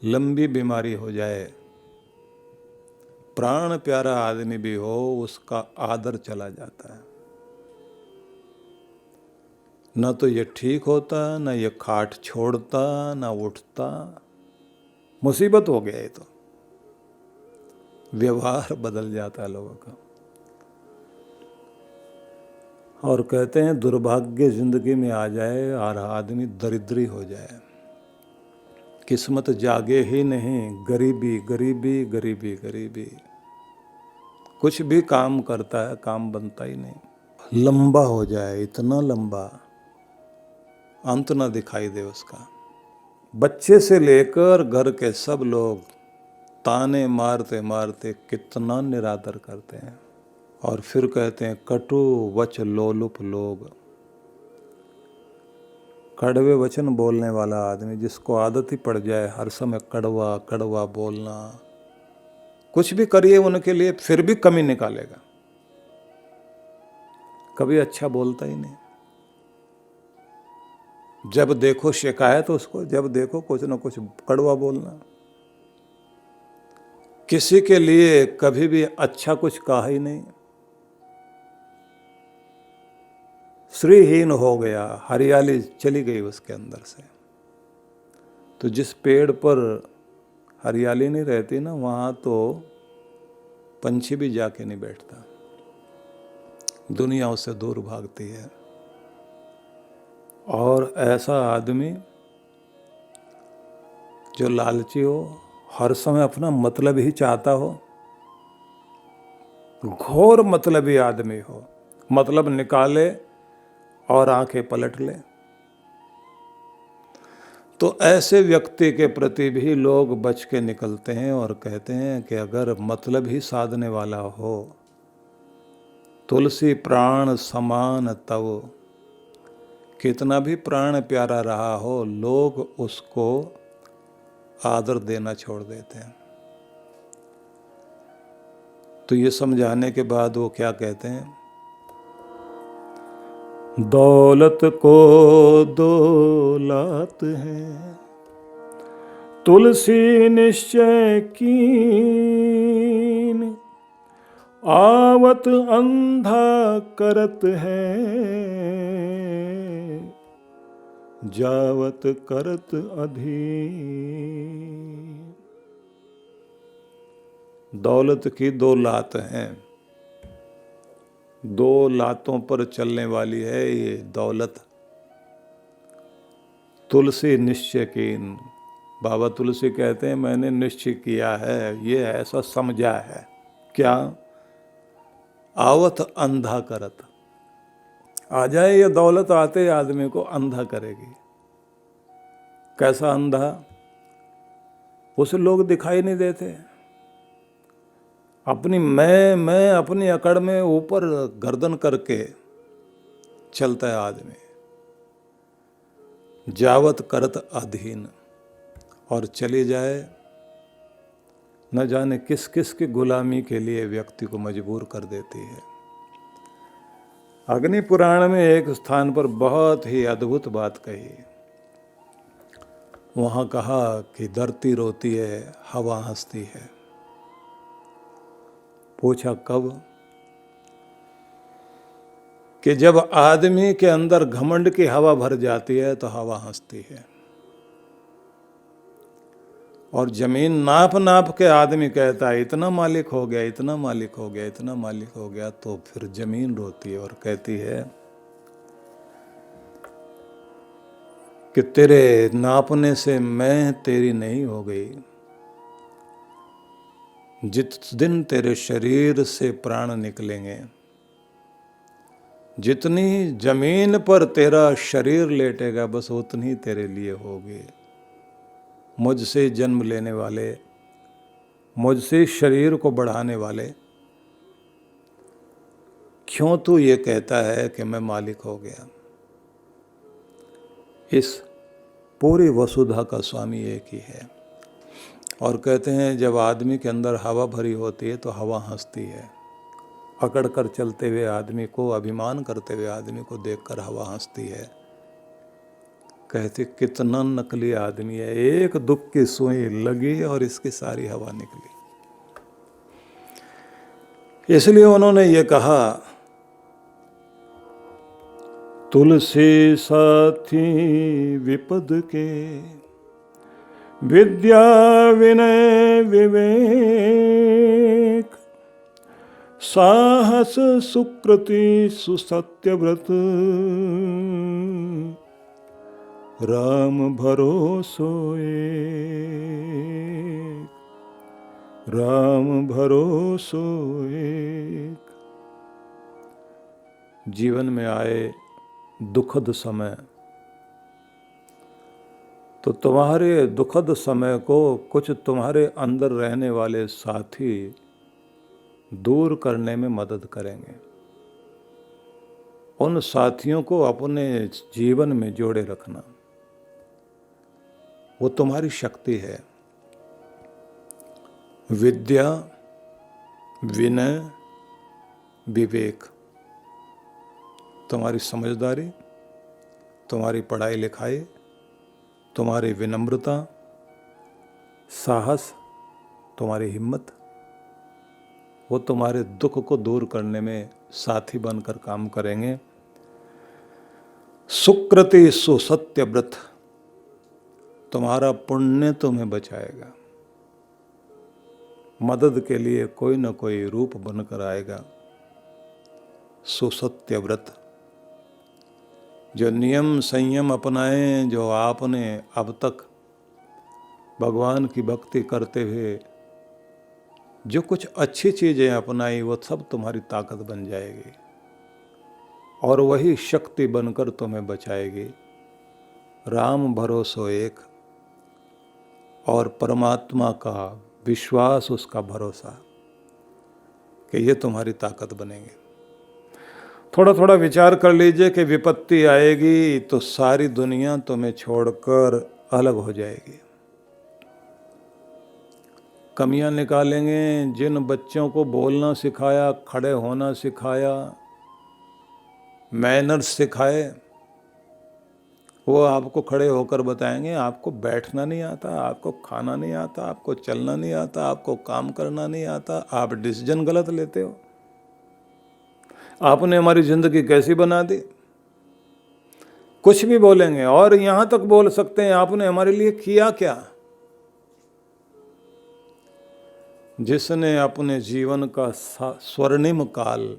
लंबी बीमारी हो जाए, प्राण प्यारा आदमी भी हो, उसका आदर चला जाता है। न तो ये ठीक होता, न ये खाट छोड़ता, न उठता। मुसीबत हो गया ये तो। व्यवहार बदल जाता है लोगों का। और कहते हैं दुर्भाग्य जिंदगी में आ जाए और आदमी दरिद्री हो जाए, किस्मत जागे ही नहीं, गरीबी गरीबी गरीबी गरीबी। कुछ भी काम करता है, काम बनता ही नहीं। लंबा हो जाए, इतना लंबा अंत न दिखाई दे उसका। बच्चे से लेकर घर के सब लोग ताने मारते मारते कितना निरादर करते हैं। और फिर कहते हैं कटु वच लोलुप लोग। कड़वे वचन बोलने वाला आदमी, जिसको आदत ही पड़ जाए हर समय कड़वा कड़वा बोलना, कुछ भी करिए उनके लिए फिर भी कमी निकालेगा, कभी अच्छा बोलता ही नहीं। जब देखो शिकायत उसको, जब देखो कुछ ना कुछ कड़वा बोलना। किसी के लिए कभी भी अच्छा कुछ कहा ही नहीं। श्रीहीन हो गया, हरियाली चली गई उसके अंदर से। तो जिस पेड़ पर हरियाली नहीं रहती ना, वहाँ तो पंछी भी जाके नहीं बैठता, दुनिया उससे दूर भागती है। और ऐसा आदमी जो लालची हो, हर समय अपना मतलब ही चाहता हो, घोर मतलबी आदमी हो, मतलब निकाले और आंखें पलट ले, तो ऐसे व्यक्ति के प्रति भी लोग बच के निकलते हैं और कहते हैं कि अगर मतलब ही साधने वाला हो, तुलसी प्राण समान तव, कितना भी प्राण प्यारा रहा हो, लोग उसको आदर देना छोड़ देते हैं। तो ये समझाने के बाद वो क्या कहते हैं, दौलत को दौलत है तुलसी निश्चय कीन, आवत अंधा करत है जावत करत अधीन। दौलत की दो लात हैं, दो लातों पर चलने वाली है ये दौलत। तुलसी निश्चय कीन, बाबा तुलसी कहते हैं मैंने निश्चय किया है, ये ऐसा समझा है। क्या? आवत अंधा करत, आ जाए ये दौलत, आते आदमी को अंधा करेगी। कैसा अंधा? उसे लोग दिखाई नहीं देते। अपनी मैं अपनी अकड़ में ऊपर गर्दन करके चलता है आदमी, जावत करत अधीन, और चली जाए न जाने किस किस की गुलामी के लिए व्यक्ति को मजबूर कर देती है। अग्नि पुराण में एक स्थान पर बहुत ही अद्भुत बात कही। वहाँ कहा कि धरती रोती है, हवा हंसती है। पूछा कब? कि जब आदमी के अंदर घमंड की हवा भर जाती है तो हवा हंसती है। और जमीन नाप नाप के आदमी कहता है इतना मालिक हो गया, इतना मालिक हो गया, इतना मालिक हो गया, तो फिर जमीन रोती है और कहती है कि तेरे नापने से मैं तेरी नहीं हो गई। जिस दिन तेरे शरीर से प्राण निकलेंगे, जितनी जमीन पर तेरा शरीर लेटेगा, बस उतनी तेरे लिए होगी। मुझसे जन्म लेने वाले, मुझसे शरीर को बढ़ाने वाले, क्यों तू ये कहता है कि मैं मालिक हो गया? इस पूरी वसुधा का स्वामी एक ही है। और कहते हैं जब आदमी के अंदर हवा भरी होती है तो हवा हंसती है। अकड़ कर चलते हुए आदमी को, अभिमान करते हुए आदमी को देखकर हवा हंसती है। कहते कितना नकली आदमी है, एक दुख की सुई लगी और इसकी सारी हवा निकली। इसलिए उन्होंने ये कहा, तुलसी साथी विपद के, विद्या विनय विवेक, साहस सुकृति सुसत्यव्रत, राम भरोसो एक, राम भरोसो एक। जीवन में आए दुखद समय, तो तुम्हारे दुखद समय को कुछ तुम्हारे अंदर रहने वाले साथी दूर करने में मदद करेंगे। उन साथियों को अपने जीवन में जोड़े रखना, वो तुम्हारी शक्ति है। विद्या, विनय, विवेक, तुम्हारी समझदारी, तुम्हारी पढ़ाई लिखाई, तुम्हारी विनम्रता, साहस, तुम्हारी हिम्मत, वो तुम्हारे दुख को दूर करने में साथी बनकर काम करेंगे। सुकृति सुसत्य व्रत, तुम्हारा पुण्य तुम्हें बचाएगा। मदद के लिए कोई न कोई रूप बनकर आएगा। सुसत्य व्रत, जो नियम संयम अपनाए, जो आपने अब तक भगवान की भक्ति करते हुए जो कुछ अच्छी चीजें अपनाई, वो सब तुम्हारी ताकत बन जाएगी और वही शक्ति बनकर तुम्हें बचाएगी। राम भरोसो एक, और परमात्मा का विश्वास, उसका भरोसा, कि ये तुम्हारी ताकत बनेंगे। थोड़ा थोड़ा विचार कर लीजिए कि विपत्ति आएगी तो सारी दुनिया तुम्हें छोड़कर अलग हो जाएगी। कमियां निकालेंगे। जिन बच्चों को बोलना सिखाया, खड़े होना सिखाया, मैनर्स सिखाए, वो आपको खड़े होकर बताएंगे आपको बैठना नहीं आता, आपको खाना नहीं आता, आपको चलना नहीं आता, आपको काम करना नहीं आता, आप डिसीजन गलत लेते हो, आपने हमारी जिंदगी कैसी बना दी। कुछ भी बोलेंगे और यहां तक बोल सकते हैं आपने हमारे लिए किया क्या। जिसने अपने जीवन का स्वर्णिम काल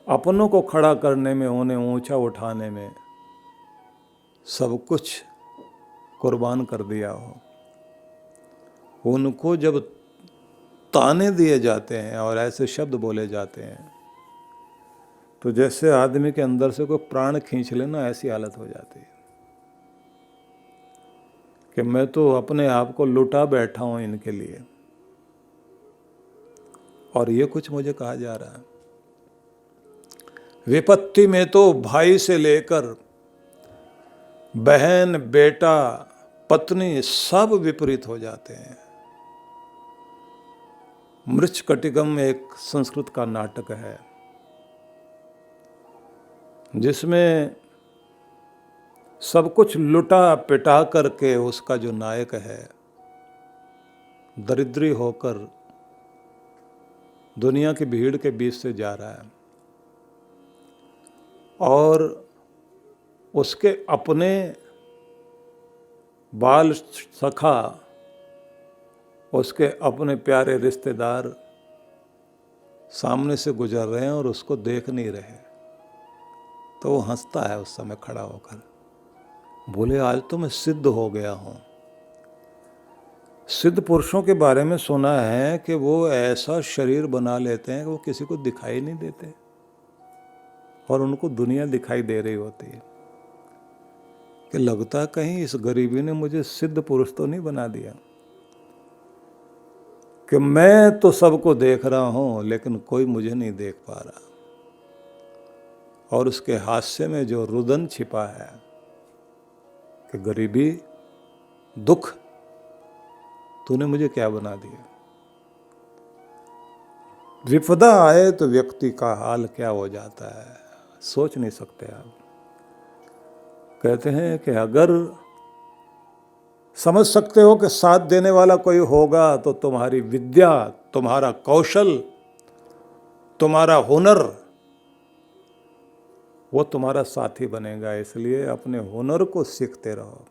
अपनों को खड़ा करने में, उन्हें ऊंचा उठाने में सब कुछ कुर्बान कर दिया हो, उनको जब ताने दिए जाते हैं और ऐसे शब्द बोले जाते हैं, तो जैसे आदमी के अंदर से कोई प्राण खींच लेना, ऐसी हालत हो जाती है कि मैं तो अपने आप को लुटा बैठा हूं इनके लिए, और ये कुछ मुझे कहा जा रहा है। विपत्ति में तो भाई से लेकर बहन, बेटा, पत्नी सब विपरीत हो जाते हैं। मृच्छकटिकम एक संस्कृत का नाटक है जिसमें सब कुछ लुटा पिटा करके उसका जो नायक है दरिद्री होकर दुनिया की भीड़ के बीच से जा रहा है, और उसके अपने बाल सखा, उसके अपने प्यारे रिश्तेदार सामने से गुजर रहे हैं और उसको देख नहीं रहे। तो वो हंसता है उस समय खड़ा होकर, बोले आज तो मैं सिद्ध हो गया हूं। सिद्ध पुरुषों के बारे में सुना है कि वो ऐसा शरीर बना लेते हैं कि वो किसी को दिखाई नहीं देते और उनको दुनिया दिखाई दे रही होती है, कि लगता है कहीं इस गरीबी ने मुझे सिद्ध पुरुष तो नहीं बना दिया, कि मैं तो सबको देख रहा हूं लेकिन कोई मुझे नहीं देख पा रहा। और उसके हास्य में जो रुदन छिपा है कि गरीबी, दुख, तूने मुझे क्या बना दिया। विपदा आए तो व्यक्ति का हाल क्या हो जाता है, सोच नहीं सकते आप। कहते हैं कि अगर समझ सकते हो कि साथ देने वाला कोई होगा तो तुम्हारी विद्या, तुम्हारा कौशल, तुम्हारा हुनर वो तुम्हारा साथी बनेगा। इसलिए अपने हुनर को सीखते रहो।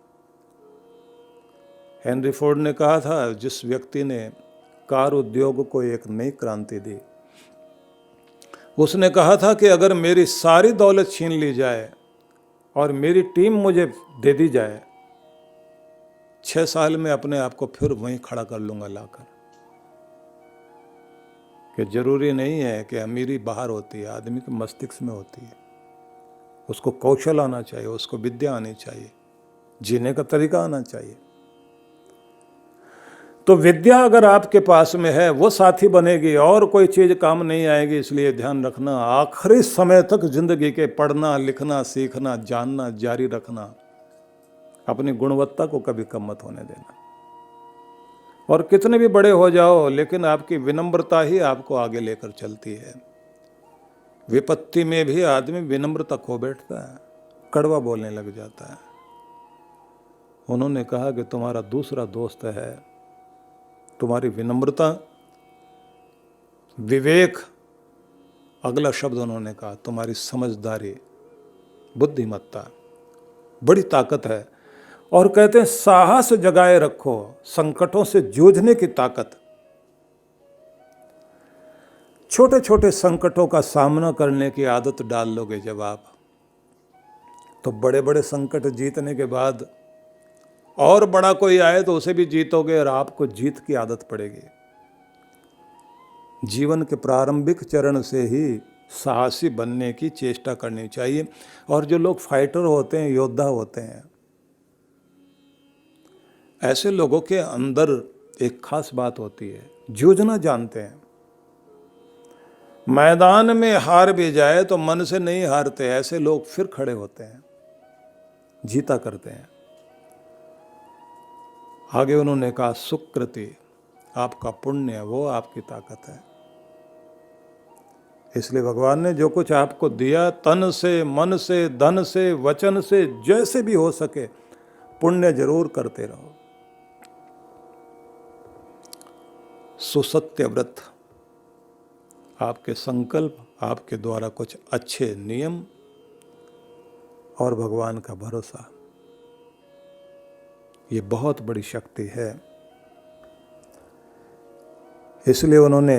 हेनरी फोर्ड ने कहा था, जिस व्यक्ति ने कार उद्योग को एक नई क्रांति दी, उसने कहा था कि अगर मेरी सारी दौलत छीन ली जाए और मेरी टीम मुझे दे दी जाए, 6 साल में अपने आप को फिर वहीं खड़ा कर लूंगा लाकर। कि जरूरी नहीं है कि अमीरी बाहर होती है, आदमी के मस्तिष्क में होती है। उसको कौशल आना चाहिए, उसको विद्या आनी चाहिए, जीने का तरीका आना चाहिए। तो विद्या अगर आपके पास में है वो साथी बनेगी, और कोई चीज काम नहीं आएगी। इसलिए ध्यान रखना, आखिरी समय तक जिंदगी के पढ़ना, लिखना, सीखना, जानना जारी रखना। अपनी गुणवत्ता को कभी कम मत होने देना। और कितने भी बड़े हो जाओ, लेकिन आपकी विनम्रता ही आपको आगे लेकर चलती है। विपत्ति में भी आदमी विनम्रता खो बैठता है, कड़वा बोलने लग जाता है। उन्होंने कहा कि तुम्हारा दूसरा दोस्त है तुम्हारी विनम्रता, विवेक, अगला शब्द उन्होंने कहा तुम्हारी समझदारी, बुद्धिमत्ता, बड़ी ताकत है। और कहते हैं साहस जगाए रखो, संकटों से जूझने की ताकत। छोटे छोटे संकटों का सामना करने की आदत डाल लोगे जब आप, तो बड़े बड़े संकट जीतने के बाद और बड़ा कोई आए तो उसे भी जीतोगे, और आपको जीत की आदत पड़ेगी। जीवन के प्रारंभिक चरण से ही साहसी बनने की चेष्टा करनी चाहिए। और जो लोग फाइटर होते हैं, योद्धा होते हैं, ऐसे लोगों के अंदर एक खास बात होती है, जूझना जानते हैं। मैदान में हार भी जाए तो मन से नहीं हारते, ऐसे लोग फिर खड़े होते हैं, जीता करते हैं। आगे उन्होंने कहा सुकृति, आपका पुण्य, वो आपकी ताकत है। इसलिए भगवान ने जो कुछ आपको दिया, तन से, मन से, धन से, वचन से, जैसे भी हो सके पुण्य जरूर करते रहो। सुसत्य व्रत, आपके संकल्प, आपके द्वारा कुछ अच्छे नियम और भगवान का भरोसा, ये बहुत बड़ी शक्ति है। इसलिए उन्होंने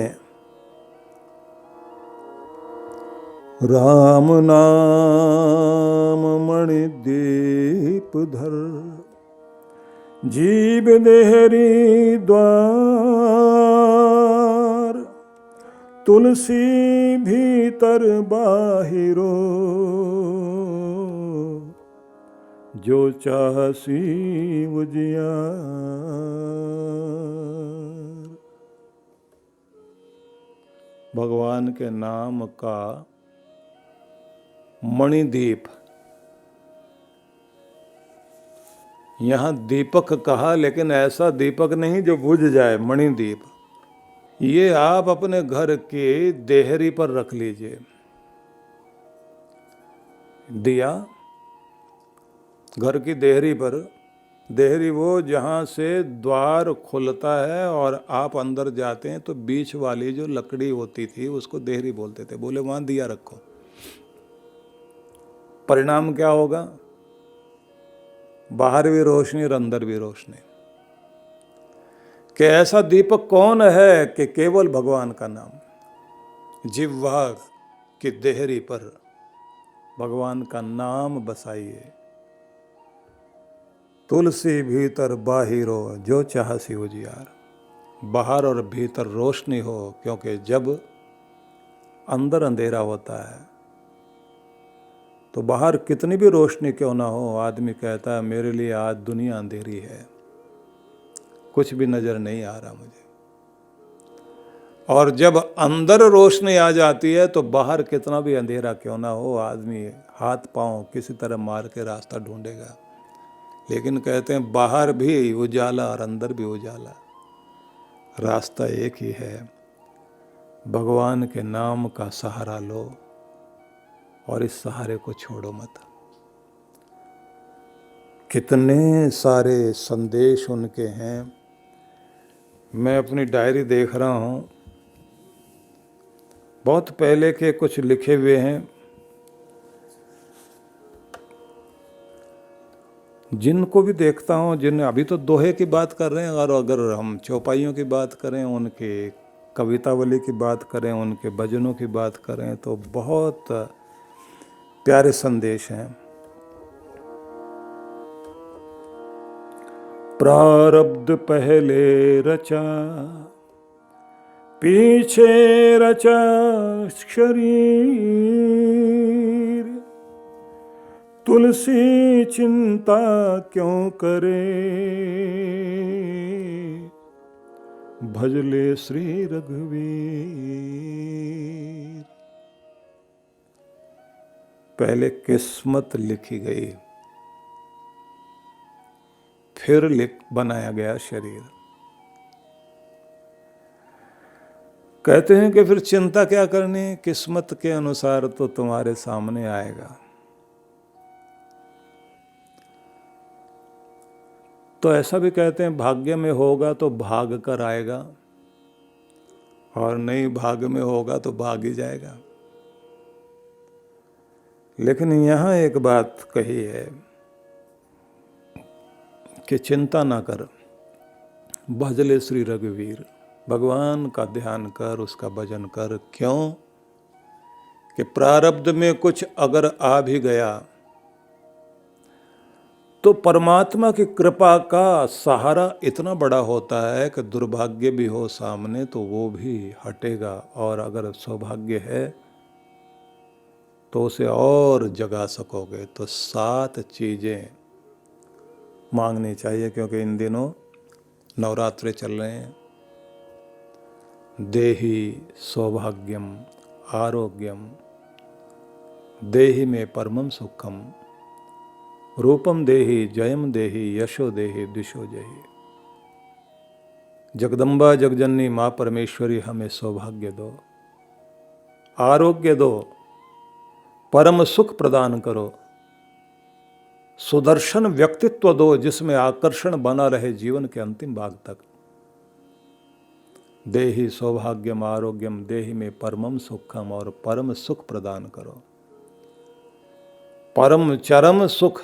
राम नाम मणिदीप धर, जीव देहरी द्वार, तुलसी भीतर बाहिरो, जो चाहसी उजियार। भगवान के नाम का मणिदीप, यहां दीपक कहा, लेकिन ऐसा दीपक नहीं जो बुझ जाए, मणिदीप। ये आप अपने घर के देहरी पर रख लीजिए। दिया घर की देहरी पर, देहरी वो जहाँ से द्वार खुलता है और आप अंदर जाते हैं, तो बीच वाली जो लकड़ी होती थी उसको देहरी बोलते थे। बोले वहाँ दिया रखो। परिणाम क्या होगा? बाहर भी रोशनी और अंदर भी रोशनी। कि ऐसा दीपक कौन है कि केवल भगवान का नाम, जिह्वा की देहरी पर भगवान का नाम बसाइए। तुलसी भीतर बाहिरो, जो चाहसी उजियार। बाहर और भीतर रोशनी हो, क्योंकि जब अंदर अंधेरा होता है तो बाहर कितनी भी रोशनी क्यों ना हो, आदमी कहता है मेरे लिए आज दुनिया अंधेरी है, कुछ भी नजर नहीं आ रहा मुझे। और जब अंदर रोशनी आ जाती है तो बाहर कितना भी अंधेरा क्यों ना हो, आदमी हाथ पांव किसी तरह मार के रास्ता ढूंढेगा। लेकिन कहते हैं बाहर भी उजाला और अंदर भी उजाला, रास्ता एक ही है। भगवान के नाम का सहारा लो और इस सहारे को छोड़ो मत। कितने सारे संदेश उनके हैं। मैं अपनी डायरी देख रहा हूँ, बहुत पहले के कुछ लिखे हुए हैं, जिनको भी देखता हूँ, जिन अभी तो दोहे की बात कर रहे हैं, और अगर हम चौपाइयों की बात करें, उनके कवितावली की बात करें, उनके भजनों की बात करें, तो बहुत प्यारे संदेश हैं। प्रारब्ध पहले रचा, पीछे रचा शरीर, तुलसी चिंता क्यों करे, भजले श्री रघुवीर। पहले किस्मत लिखी गई, फिर बनाया गया शरीर। कहते हैं कि फिर चिंता क्या करनी, किस्मत के अनुसार तो तुम्हारे सामने आएगा। तो ऐसा भी कहते हैं, भाग्य में होगा तो भाग कर आएगा, और नहीं भाग में होगा तो भाग ही जाएगा। लेकिन यहाँ एक बात कही है कि चिंता ना कर, भजले श्री रघुवीर, भगवान का ध्यान कर, उसका भजन कर। क्यों कि प्रारब्ध में कुछ अगर आ भी गया तो परमात्मा की कृपा का सहारा इतना बड़ा होता है कि दुर्भाग्य भी हो सामने तो वो भी हटेगा, और अगर सौभाग्य है तो उसे और जगा सकोगे। तो 7 चीजें मांगनी चाहिए, क्योंकि इन दिनों नवरात्रे चल रहे हैं। देहि सौभाग्यम आरोग्यम, देहि में परमम सुखम, रूपम देहि जयम देहि यशो देहि दिशो जहि। जगदम्बा जगजननी माँ परमेश्वरी हमें सौभाग्य दो, आरोग्य दो, परम सुख प्रदान करो, सुदर्शन व्यक्तित्व दो जिसमें आकर्षण बना रहे जीवन के अंतिम भाग तक। देहि सौभाग्यम आरोग्यम, देहि में परमम सुखम, और परम सुख प्रदान करो, परम चरम सुख।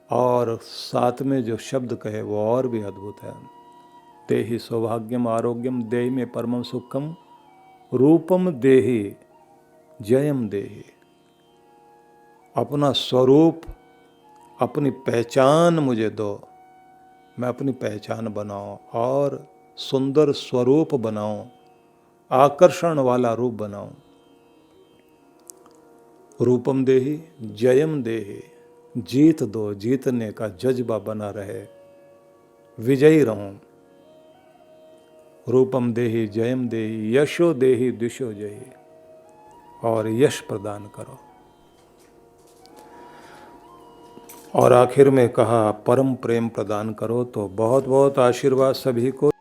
और साथ में जो शब्द कहे वो और भी अद्भुत है। देहि सौभाग्यम आरोग्यम, देहि में परमम सुखम, रूपम देहि जयम देहि। अपना स्वरूप, अपनी पहचान मुझे दो, मैं अपनी पहचान बनाऊं और सुंदर स्वरूप बनाऊं, आकर्षण वाला रूप बनाऊं। रूपम देहि जयम देहि, जीत दो, जीतने का जज्बा बना रहे, विजयी रहूं। रूपम देहि जयम देहि यशो देहि दिशो जहि, और यश प्रदान करो। और आखिर में कहा परम प्रेम प्रदान करो। तो बहुत बहुत आशीर्वाद सभी को।